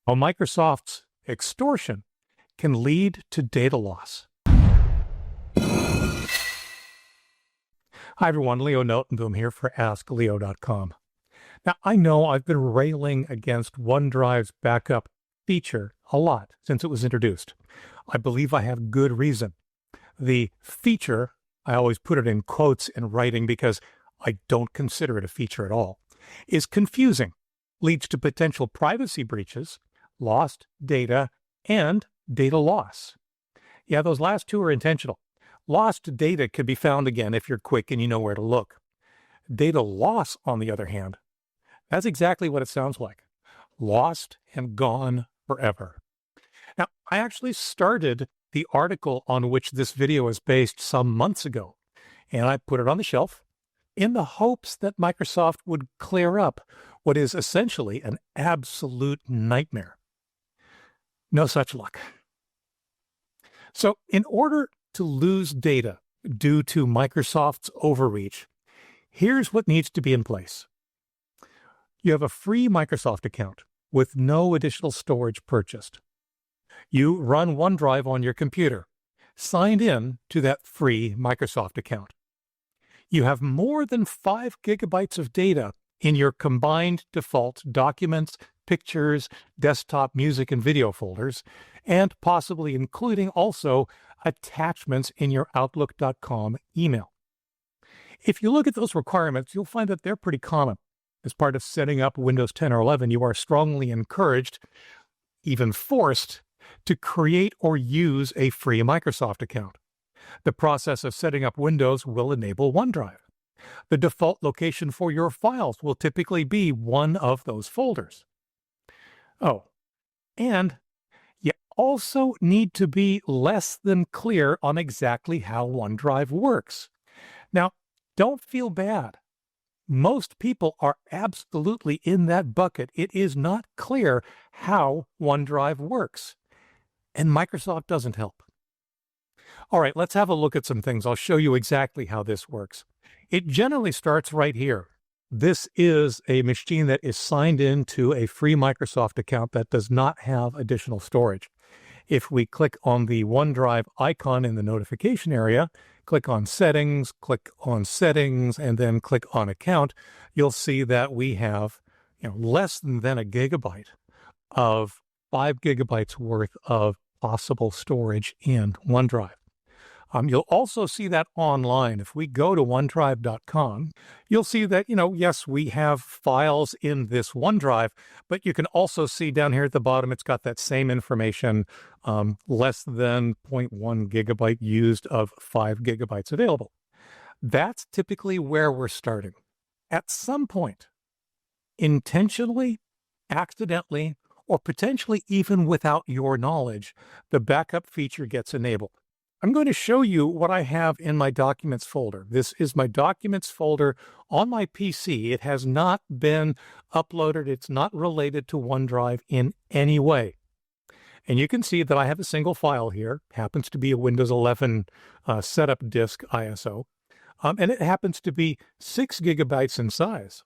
How Microsoft's extortion can lead to data loss. Hi everyone, Leo Notenboom here for askleo.com. Now, I know I've been railing against OneDrive's backup feature a lot since it was introduced. I believe I have good reason. The feature, I always put it in quotes in writing because I don't consider it a feature at all, is confusing, leads to potential privacy breaches, lost data, and data loss. Yeah, those last two are intentional. Lost data could be found again if you're quick and you know where to look. Data loss, on the other hand, that's exactly what it sounds like. Lost and gone forever. Now, I actually started the article on which this video is based some months ago, and I put it on the shelf in the hopes that Microsoft would clear up what is essentially an absolute nightmare. No such luck. So in order to lose data due to Microsoft's overreach, here's what needs to be in place. You have a free Microsoft account with no additional storage purchased. You run OneDrive on your computer, signed in to that free Microsoft account. You have more than 5 gigabytes of data in your combined default documents, pictures, desktop, music, and video folders, and possibly including also attachments in your Outlook.com email. If you look at those requirements, you'll find that they're pretty common. As part of setting up Windows 10 or 11, you are strongly encouraged, even forced, to create or use a free Microsoft account. The process of setting up Windows will enable OneDrive. The default location for your files will typically be one of those folders. Oh, and you also need to be less than clear on exactly how OneDrive works. Now, don't feel bad. Most people are absolutely in that bucket. It is not clear how OneDrive works, and Microsoft doesn't help. All right, let's have a look at some things. I'll show you exactly how this works. It generally starts right here. This is a machine that is signed into a free Microsoft account that does not have additional storage. If we click on the OneDrive icon in the notification area, click on Settings, and then click on Account, you'll see that we have less than a gigabyte of 5 gigabytes worth of possible storage in OneDrive. You'll also see that online. If we go to OneDrive.com, you'll see that, yes, we have files in this OneDrive, but you can also see down here at the bottom, it's got that same information, less than 0.1 gigabyte used of 5 gigabytes available. That's typically where we're starting. At some point, intentionally, accidentally, or potentially even without your knowledge, the backup feature gets enabled. I'm going to show you what I have in my Documents folder. This is my Documents folder on my PC. It has not been uploaded. It's not related to OneDrive in any way. And you can see that I have a single file here. Happens to be a Windows 11 setup disk ISO. And it happens to be 6 gigabytes in size.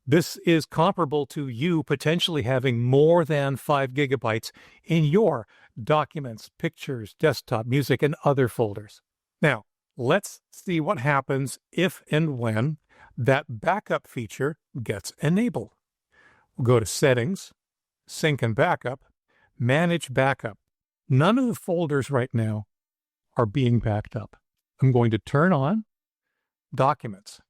This is comparable to you potentially having more than 5 gigabytes in your documents, pictures, desktop, music, and other folders. Now, let's see what happens if and when that backup feature gets enabled. We'll go to Settings, Sync and Backup, Manage Backup. None of the folders right now are being backed up. I'm going to turn on Documents.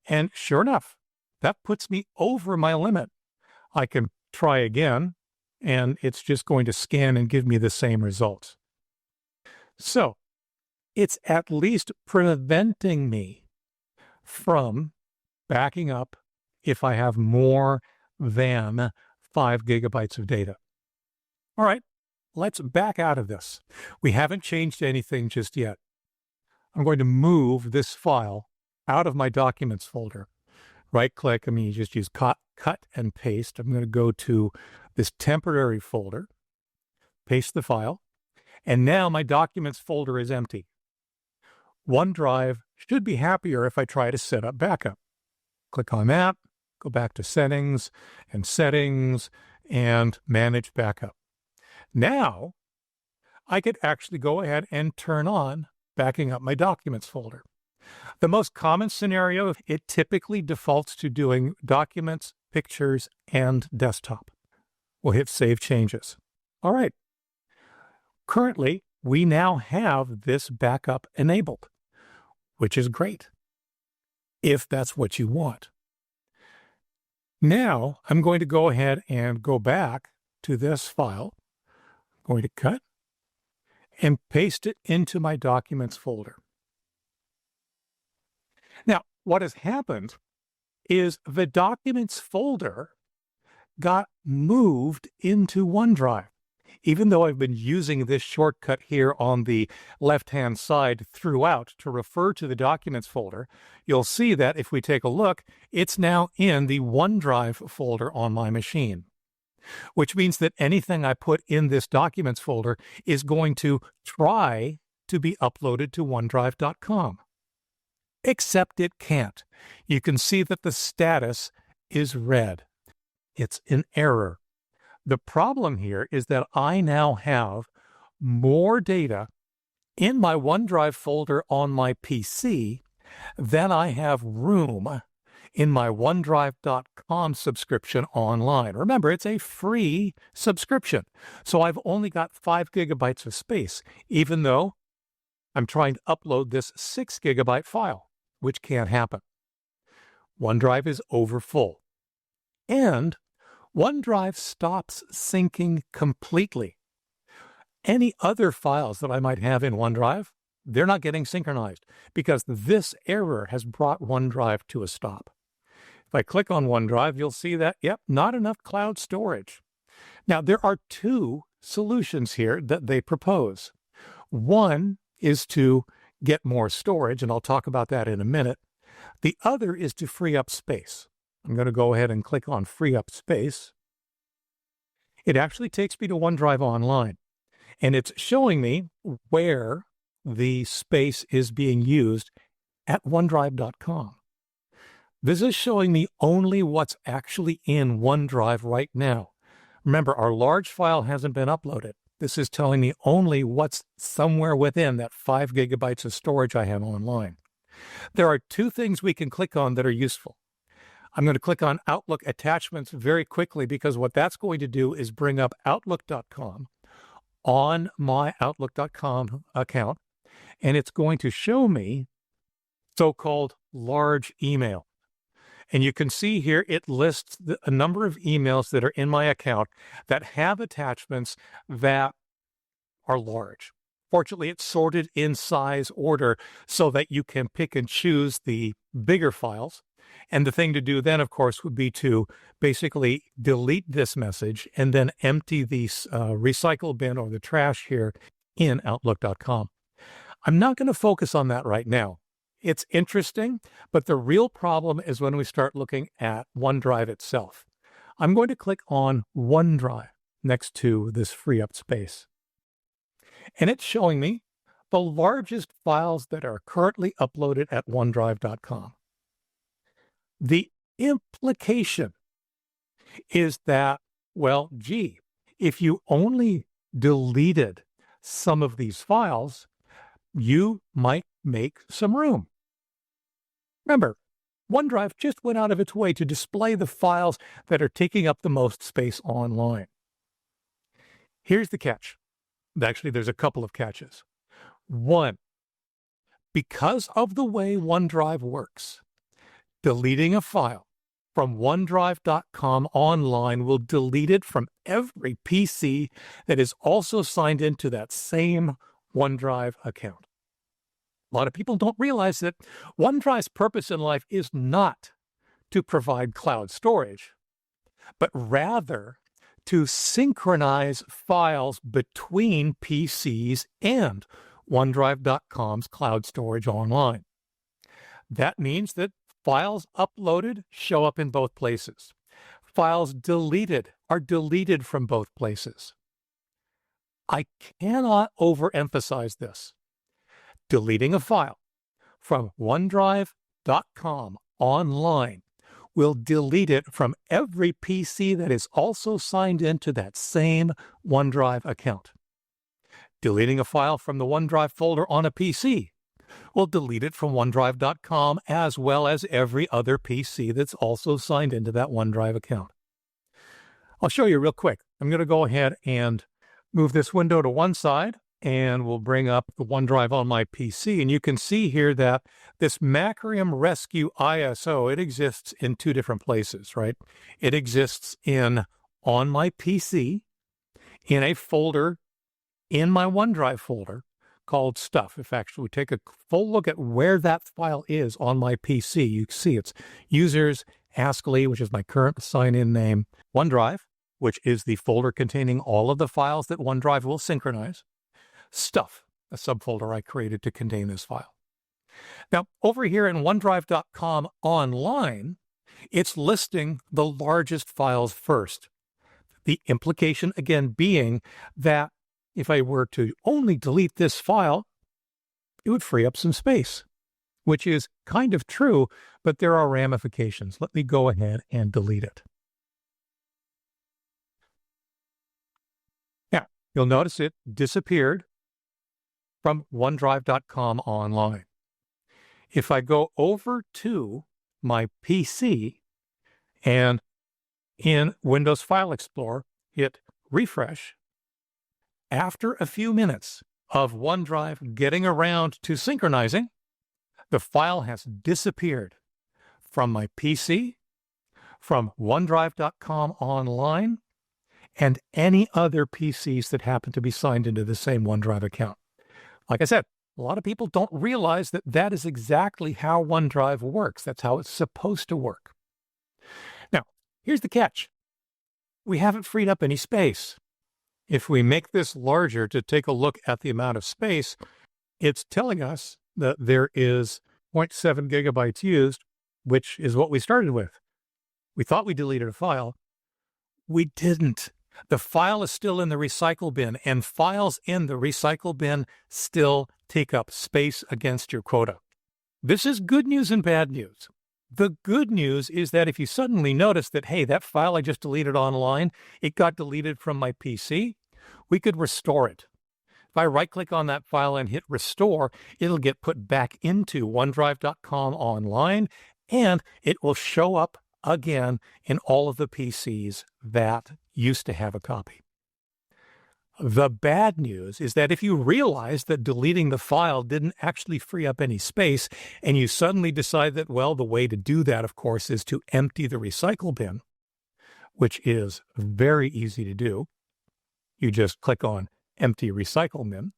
And sure enough, that puts me over my limit. I can try again, and it's just going to scan and give me the same results. So it's at least preventing me from backing up if I have more than 5 gigabytes of data. All right, let's back out of this. We haven't changed anything just yet. I'm going to move this file out of my Documents folder. Right-click, you just use cut and paste. I'm going to go to this temporary folder, paste the file, and now my Documents folder is empty. OneDrive should be happier if I try to set up backup. Click on that, go back to Settings, and manage backup. Now, I could actually go ahead and turn on backing up my documents folder. The most common scenario, it typically defaults to doing documents, pictures, and desktop. We'll hit Save Changes. All right. Currently, we now have this backup enabled, which is great, if that's what you want. Now, I'm going to go ahead and go back to this file. I'm going to cut and paste it into my documents folder. Now, what has happened is the documents folder got moved into OneDrive. Even though I've been using this shortcut here on the left-hand side throughout to refer to the documents folder, you'll see that if we take a look, it's now in the OneDrive folder on my machine, which means that anything I put in this documents folder is going to try to be uploaded to OneDrive.com. Except it can't. You can see that the status is red. It's an error. The problem here is that I now have more data in my OneDrive folder on my PC than I have room in my OneDrive.com subscription online. Remember, it's a free subscription, so I've only got 5 gigabytes of space, even though I'm trying to upload this 6 gigabyte file, which can't happen. OneDrive is overfull. And OneDrive stops syncing completely. Any other files that I might have in OneDrive, they're not getting synchronized because this error has brought OneDrive to a stop. If I click on OneDrive, you'll see that, yep, not enough cloud storage. Now, there are two solutions here that they propose. One is to get more storage, and I'll talk about that in a minute. The other is to free up space. I'm going to go ahead and click on Free Up Space. It actually takes me to OneDrive Online, and it's showing me where the space is being used at OneDrive.com. This is showing me only what's actually in OneDrive right now. Remember, our large file hasn't been uploaded. This is telling me only what's somewhere within that 5 gigabytes of storage I have online. There are two things we can click on that are useful. I'm going to click on Outlook Attachments very quickly because what that's going to do is bring up Outlook.com on my Outlook.com account, and it's going to show me so-called large email. And you can see here it lists a number of emails that are in my account that have attachments that are large. Fortunately, it's sorted in size order so that you can pick and choose the bigger files. And the thing to do then, of course, would be to basically delete this message and then empty the recycle bin or the trash here in Outlook.com. I'm not going to focus on that right now. It's interesting, but the real problem is when we start looking at OneDrive itself. I'm going to click on OneDrive next to this free up space. And it's showing me the largest files that are currently uploaded at OneDrive.com. The implication is that, well, gee, if you only deleted some of these files, you might make some room. Remember, OneDrive just went out of its way to display the files that are taking up the most space online. Here's the catch. Actually, there's a couple of catches. One, because of the way OneDrive works, deleting a file from OneDrive.com online will delete it from every PC that is also signed into that same OneDrive account. A lot of people don't realize that OneDrive's purpose in life is not to provide cloud storage, but rather to synchronize files between PCs and OneDrive.com's cloud storage online. That means that files uploaded show up in both places. Files deleted are deleted from both places. I cannot overemphasize this. Deleting a file from OneDrive.com online will delete it from every PC that is also signed into that same OneDrive account. Deleting a file from the OneDrive folder on a PC will delete it from OneDrive.com as well as every other PC that's also signed into that OneDrive account. I'll show you real quick. I'm going to go ahead and move this window to one side, and we'll bring up the OneDrive on my PC. And you can see here that this Macrium Rescue ISO, it exists in two different places, right? It exists on my PC, in a folder, in my OneDrive folder called Stuff. If actually we take a full look at where that file is on my PC, you can see it's users, askleo, which is my current sign-in name, OneDrive, which is the folder containing all of the files that OneDrive will synchronize, Stuff, a subfolder I created to contain this file. Now, over here in OneDrive.com online, it's listing the largest files first. The implication, again, being that if I were to only delete this file, it would free up some space, which is kind of true, but there are ramifications. Let me go ahead and delete it. Now, you'll notice it disappeared from OneDrive.com online. If I go over to my PC and in Windows File Explorer, hit refresh, after a few minutes of OneDrive getting around to synchronizing, the file has disappeared from my PC, from OneDrive.com online, and any other PCs that happen to be signed into the same OneDrive account. Like I said, a lot of people don't realize that that is exactly how OneDrive works. That's how it's supposed to work. Now, here's the catch. We haven't freed up any space. If we make this larger to take a look at the amount of space, it's telling us that there is 0.7 gigabytes used, which is what we started with. We thought we deleted a file. We didn't. The file is still in the recycle bin, and files in the recycle bin still take up space against your quota. This is good news and bad news. The good news is that if you suddenly notice that, hey, that file I just deleted online, it got deleted from my PC, we could restore it. If I right-click on that file and hit restore, it'll get put back into OneDrive.com online, and it will show up again in all of the PCs that used to have a copy. The bad news is that if you realize that deleting the file didn't actually free up any space, and you suddenly decide that, well, the way to do that, of course, is to empty the recycle bin, which is very easy to do. You just click on Empty Recycle Bin.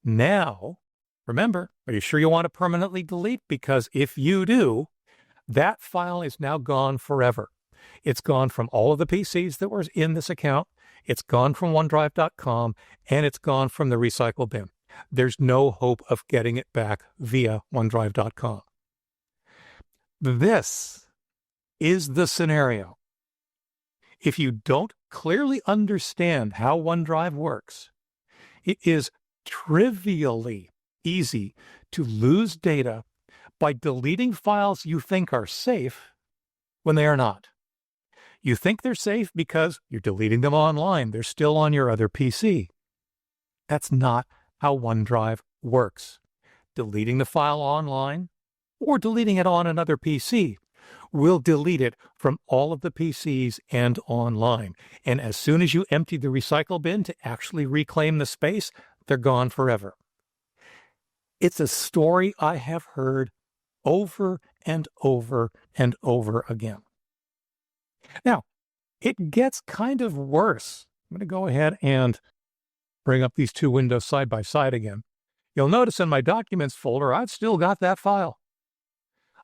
Now, remember, are you sure you want to permanently delete? Because if you do, that file is now gone forever. It's gone from all of the PCs that were in this account. It's gone from OneDrive.com, and it's gone from the recycle bin. There's no hope of getting it back via OneDrive.com. This is the scenario. If you don't clearly understand how OneDrive works, it is trivially easy to lose data by deleting files you think are safe when they are not. You think they're safe because you're deleting them online. They're still on your other PC. That's not how OneDrive works. Deleting the file online or deleting it on another PC will delete it from all of the PCs and online. And as soon as you empty the recycle bin to actually reclaim the space, they're gone forever. It's a story I have heard over and over and over again. Now, it gets kind of worse. I'm going to go ahead and bring up these two windows side by side again. You'll notice in my Documents folder, I've still got that file.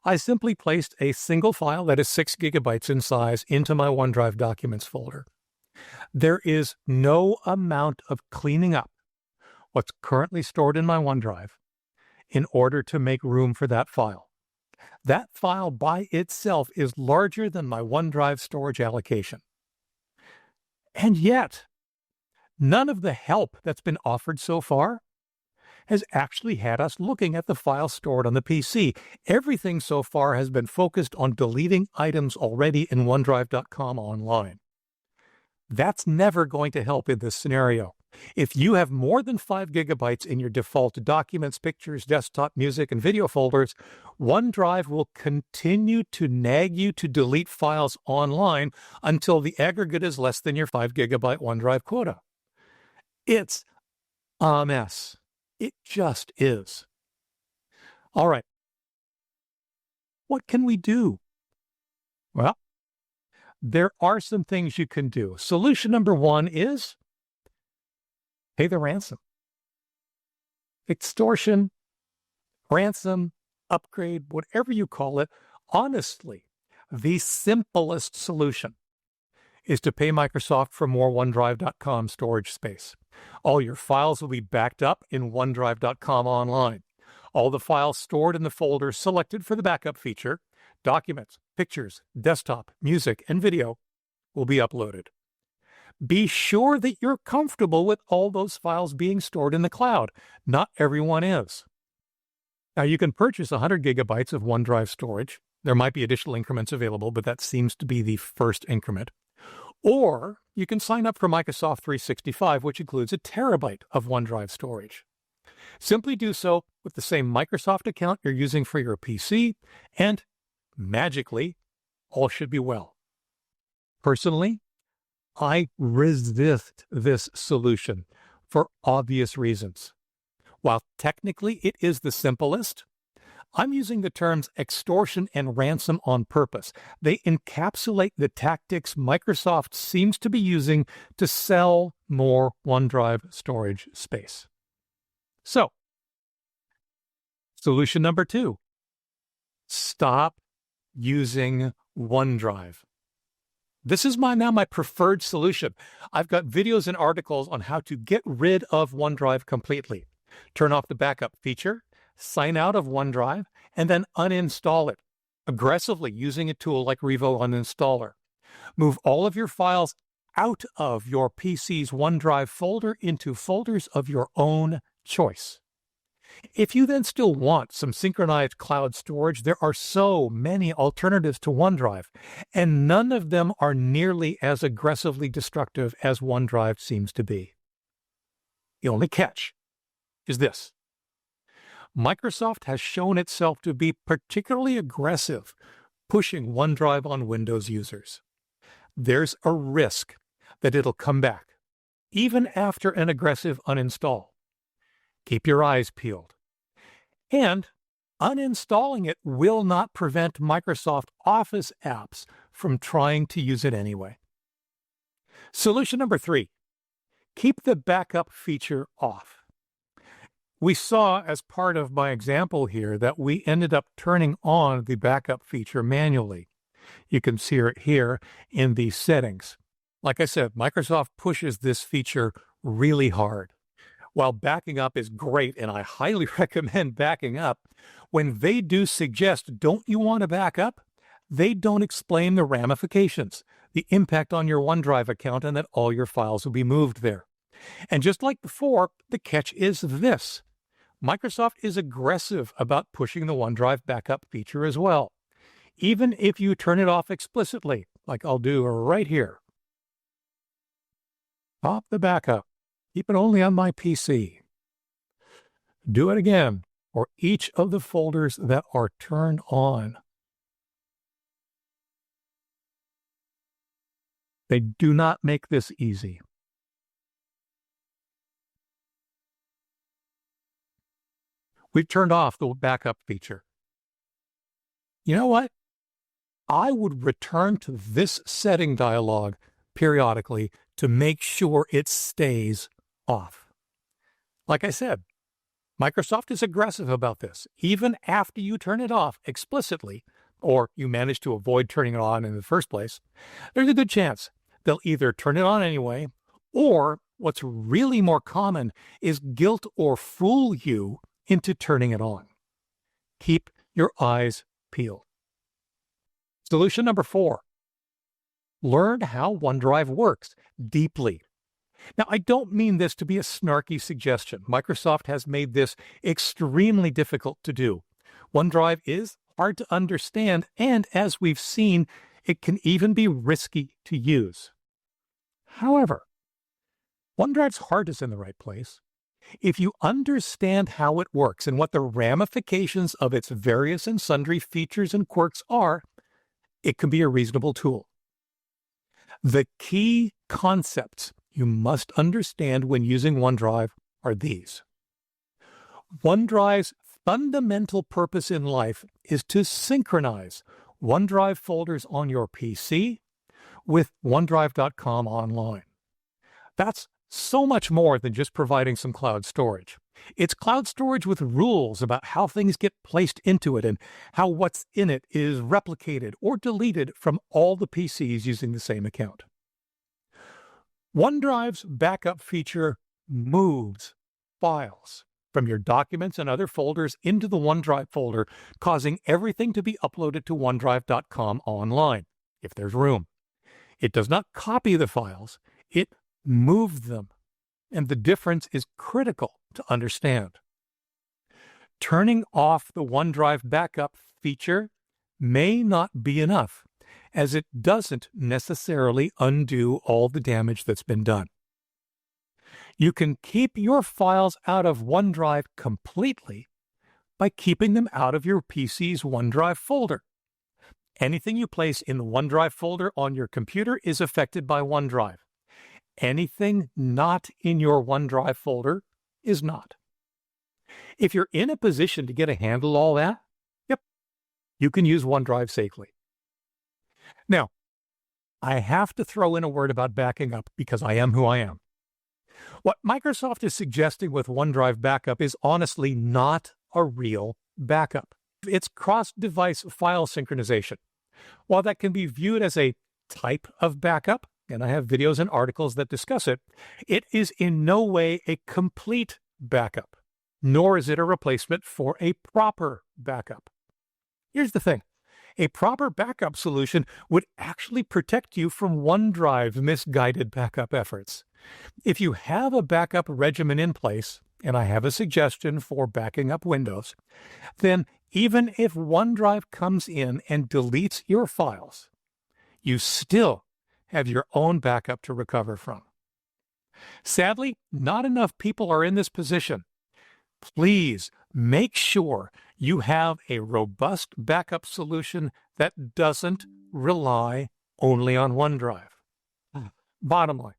I simply placed a single file that is 6 gigabytes in size into my OneDrive Documents folder. There is no amount of cleaning up what's currently stored in my OneDrive in order to make room for that file. That file by itself is larger than my OneDrive storage allocation. And yet, none of the help that's been offered so far has actually had us looking at the files stored on the PC. Everything so far has been focused on deleting items already in OneDrive.com online. That's never going to help in this scenario. If you have more than 5 gigabytes in your default documents, pictures, desktop, music, and video folders, OneDrive will continue to nag you to delete files online until the aggregate is less than your 5 gigabyte OneDrive quota. It's a mess. It just is. All right. What can we do? Well, there are some things you can do. Solution number one is pay the ransom. Extortion, ransom, upgrade, whatever you call it. Honestly, the simplest solution is to pay Microsoft for more OneDrive.com storage space. All your files will be backed up in OneDrive.com online. All the files stored in the folders selected for the backup feature, documents, pictures, desktop, music, and video, will be uploaded. Be sure that you're comfortable with all those files being stored in the cloud. Not everyone is. Now, you can purchase 100 gigabytes of OneDrive storage. There might be additional increments available, but that seems to be the first increment. Or you can sign up for Microsoft 365, which includes a terabyte of OneDrive storage. Simply do so with the same Microsoft account you're using for your PC, and magically, all should be well. Personally, I resist this solution for obvious reasons. While technically it is the simplest, I'm using the terms extortion and ransom on purpose. They encapsulate the tactics Microsoft seems to be using to sell more OneDrive storage space. So, solution number two, stop using OneDrive. This is now my preferred solution. I've got videos and articles on how to get rid of OneDrive completely. Turn off the backup feature, sign out of OneDrive, and then uninstall it, aggressively using a tool like Revo Uninstaller. Move all of your files out of your PC's OneDrive folder into folders of your own choice. If you then still want some synchronized cloud storage, there are so many alternatives to OneDrive, and none of them are nearly as aggressively destructive as OneDrive seems to be. The only catch is this. Microsoft has shown itself to be particularly aggressive pushing OneDrive on Windows users. There's a risk that it'll come back, even after an aggressive uninstall. Keep your eyes peeled. And uninstalling it will not prevent Microsoft Office apps from trying to use it anyway. Solution number three, keep the backup feature off. We saw as part of my example here that we ended up turning on the backup feature manually. You can see it here in the settings. Like I said, Microsoft pushes this feature really hard. While backing up is great, and I highly recommend backing up, when they do suggest, don't you want to back up? They don't explain the ramifications, the impact on your OneDrive account, and that all your files will be moved there. And just like before, the catch is this. Microsoft is aggressive about pushing the OneDrive backup feature as well, even if you turn it off explicitly, like I'll do right here. Pop the backup. Keep it only on my PC. Do it again for each of the folders that are turned on. They do not make this easy. We've turned off the backup feature. You know what? I would return to this setting dialog periodically to make sure it stays off. Like I said, Microsoft is aggressive about this. Even after you turn it off explicitly, or you manage to avoid turning it on in the first place, there's a good chance they'll either turn it on anyway, or what's really more common is guilt or fool you into turning it on. Keep your eyes peeled. Solution number 4. Learn how OneDrive works deeply. Now, I don't mean this to be a snarky suggestion. Microsoft has made this extremely difficult to do. OneDrive is hard to understand, and as we've seen, it can even be risky to use. However, OneDrive's heart is in the right place. If you understand how it works and what the ramifications of its various and sundry features and quirks are, it can be a reasonable tool. The key concepts you must understand when using OneDrive are these. OneDrive's fundamental purpose in life is to synchronize OneDrive folders on your PC with OneDrive.com online. That's so much more than just providing some cloud storage. It's cloud storage with rules about how things get placed into it and how what's in it is replicated or deleted from all the PCs using the same account. OneDrive's backup feature moves files from your documents and other folders into the OneDrive folder, causing everything to be uploaded to OneDrive.com online, if there's room. It does not copy the files, it moves them, and the difference is critical to understand. Turning off the OneDrive backup feature may not be enough, as it doesn't necessarily undo all the damage that's been done. You can keep your files out of OneDrive completely by keeping them out of your PC's OneDrive folder. Anything you place in the OneDrive folder on your computer is affected by OneDrive. Anything not in your OneDrive folder is not. If you're in a position to get a handle on all that, you can use OneDrive safely. Now, I have to throw in a word about backing up because I am who I am. What Microsoft is suggesting with OneDrive backup is honestly not a real backup. It's cross-device file synchronization. While that can be viewed as a type of backup, and I have videos and articles that discuss it, it is in no way a complete backup, nor is it a replacement for a proper backup. Here's the thing. A proper backup solution would actually protect you from OneDrive's misguided backup efforts. If you have a backup regimen in place, and I have a suggestion for backing up Windows, then even if OneDrive comes in and deletes your files, you still have your own backup to recover from. Sadly, not enough people are in this position. Please make sure you have a robust backup solution that doesn't rely only on OneDrive. Bottom line,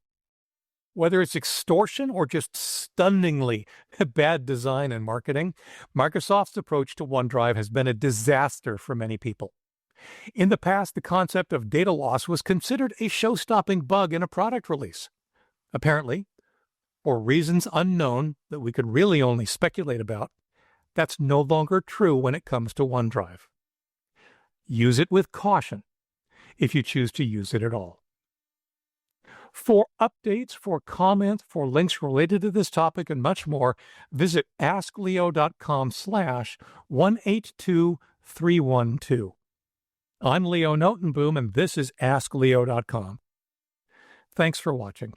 whether it's extortion or just stunningly bad design and marketing, Microsoft's approach to OneDrive has been a disaster for many people. In the past, the concept of data loss was considered a show-stopping bug in a product release. Apparently, for reasons unknown that we could really only speculate about, that's no longer true when it comes to OneDrive. Use it with caution if you choose to use it at all. For updates, for comments, for links related to this topic and much more, visit askleo.com/182312. I'm Leo Notenboom, and this is askleo.com. Thanks for watching.